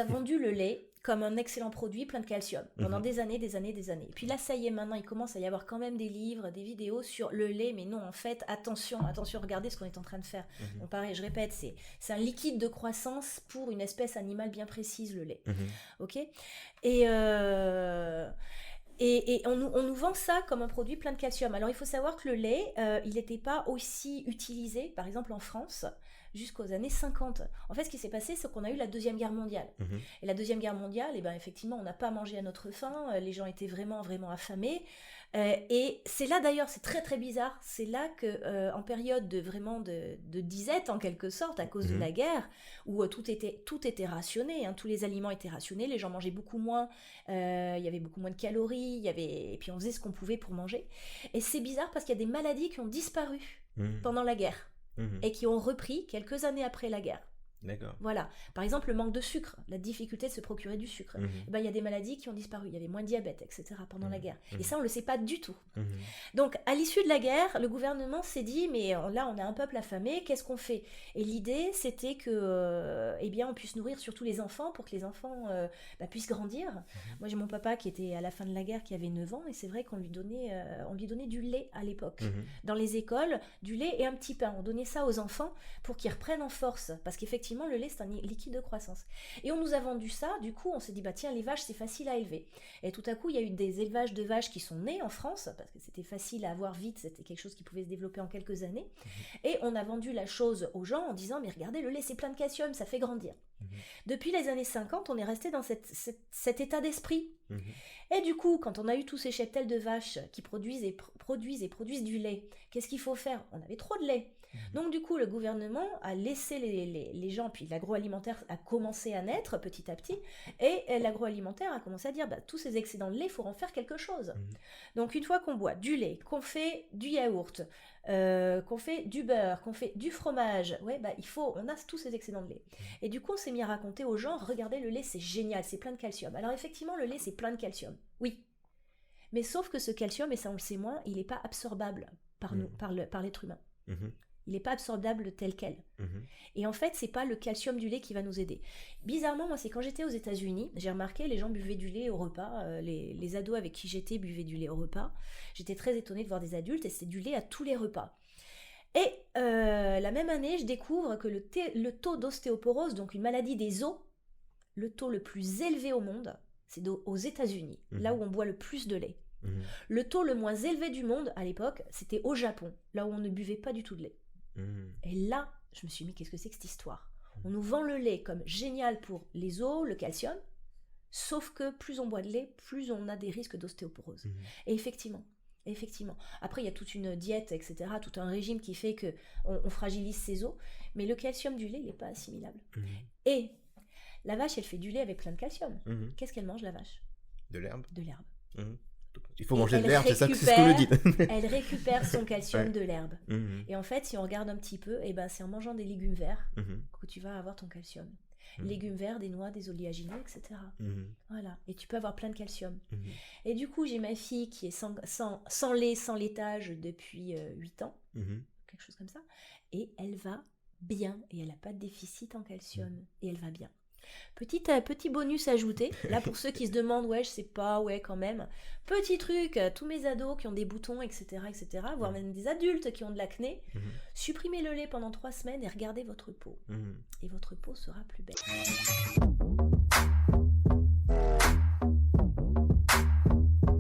a vendu le lait comme un excellent produit plein de calcium pendant des années. Et puis là, ça y est, maintenant, il commence à y avoir quand même des livres, des vidéos sur le lait. Mais non, en fait, attention, regardez ce qu'on est en train de faire. Donc pareil, je répète, c'est un liquide de croissance pour une espèce animale bien précise, le lait. Ok ? Et on nous vend ça comme un produit plein de calcium. Alors, il faut savoir que le lait, il n'était pas aussi utilisé, par exemple en France, jusqu'aux années 50. En fait, ce qui s'est passé, c'est qu'on a eu la Deuxième Guerre mondiale. Et la Deuxième Guerre mondiale, eh ben, effectivement, on n'a pas mangé à notre faim, les gens étaient vraiment, vraiment affamés. Et c'est là, d'ailleurs, c'est très, très bizarre, c'est là qu'en période de disette, en quelque sorte, à cause de la guerre, où tout était rationné, tous les aliments étaient rationnés, les gens mangeaient beaucoup moins, il y avait beaucoup moins de calories, et puis on faisait ce qu'on pouvait pour manger. Et c'est bizarre parce qu'il y a des maladies qui ont disparu pendant la guerre et qui ont repris quelques années après la guerre. D'accord. Voilà. Par exemple, le manque de sucre, la difficulté de se procurer du sucre. Eh ben, il y a des maladies qui ont disparu. Il y avait moins de diabète, etc. pendant la guerre. Et ça, on ne le sait pas du tout. Donc, à l'issue de la guerre, le gouvernement s'est dit, mais là, on a un peuple affamé, qu'est-ce qu'on fait ? Et l'idée, c'était que, eh bien, on puisse nourrir surtout les enfants pour que les enfants puissent grandir. Moi, j'ai mon papa qui était à la fin de la guerre, qui avait 9 ans, et c'est vrai qu'on lui donnait du lait à l'époque. Dans les écoles, du lait et un petit pain. On donnait ça aux enfants pour qu'ils reprennent en force. Parce qu'effectivement, le lait, c'est un liquide de croissance. Et on nous a vendu ça, du coup, on s'est dit, bah tiens, les vaches, c'est facile à élever. Et tout à coup, il y a eu des élevages de vaches qui sont nés en France, parce que c'était facile à avoir vite, c'était quelque chose qui pouvait se développer en quelques années. Et on a vendu la chose aux gens en disant, mais regardez, le lait, c'est plein de calcium, ça fait grandir. Depuis les années 50, on est resté dans cet état d'esprit. Et du coup, quand on a eu tous ces cheptels de vaches qui produisent du lait, qu'est-ce qu'il faut faire ? On avait trop de lait. Donc du coup, le gouvernement a laissé les gens, puis l'agroalimentaire a commencé à naître petit à petit, et l'agroalimentaire a commencé à dire, tous ces excédents de lait, il faut en faire quelque chose. Donc une fois qu'on boit du lait, qu'on fait du yaourt, qu'on fait du beurre, qu'on fait du fromage, on a tous ces excédents de lait. Et du coup, on s'est mis à raconter aux gens, regardez, le lait, c'est génial, c'est plein de calcium. Alors effectivement, le lait, c'est plein de calcium, oui. Mais sauf que ce calcium, et ça on le sait moins, il n'est pas absorbable par nous, par l'être humain. Il n'est pas absorbable tel quel. Et en fait, c'est pas le calcium du lait qui va nous aider. Bizarrement, moi, c'est quand j'étais aux États-Unis, j'ai remarqué les gens buvaient du lait au repas, les ados avec qui j'étais buvaient du lait au repas. J'étais très étonnée de voir des adultes et c'était du lait à tous les repas. Et la même année, je découvre que le taux d'ostéoporose, donc une maladie des os, le taux le plus élevé au monde, c'est aux États-Unis, là où on boit le plus de lait. Le taux le moins élevé du monde à l'époque, c'était au Japon, là où on ne buvait pas du tout de lait. Et là, je me suis dit, qu'est-ce que c'est que cette histoire ? On nous vend le lait comme génial pour les os, le calcium, sauf que plus on boit de lait, plus on a des risques d'ostéoporose. Et effectivement. Après, il y a toute une diète, etc., tout un régime qui fait qu'on fragilise ses os, mais le calcium du lait, il n'est pas assimilable. Et la vache, elle fait du lait avec plein de calcium. Qu'est-ce qu'elle mange, la vache ? De l'herbe. De l'herbe. Il faut manger de l'herbe, c'est ce qu'on nous dit. Elle récupère son calcium de l'herbe. Et en fait, si on regarde un petit peu, c'est en mangeant des légumes verts que tu vas avoir ton calcium. Légumes verts, des noix, des oléagineux, etc. Voilà. Et tu peux avoir plein de calcium. Et du coup, j'ai ma fille qui est sans lait, sans laitage depuis 8 ans, quelque chose comme ça. Et elle va bien. Et elle n'a pas de déficit en calcium. Et elle va bien. Petit bonus ajouté, là pour ceux qui se demandent, je sais pas, quand même, petit truc, tous mes ados qui ont des boutons, etc., voire même des adultes qui ont de l'acné, supprimez le lait pendant 3 semaines et regardez votre peau. Et votre peau sera plus belle.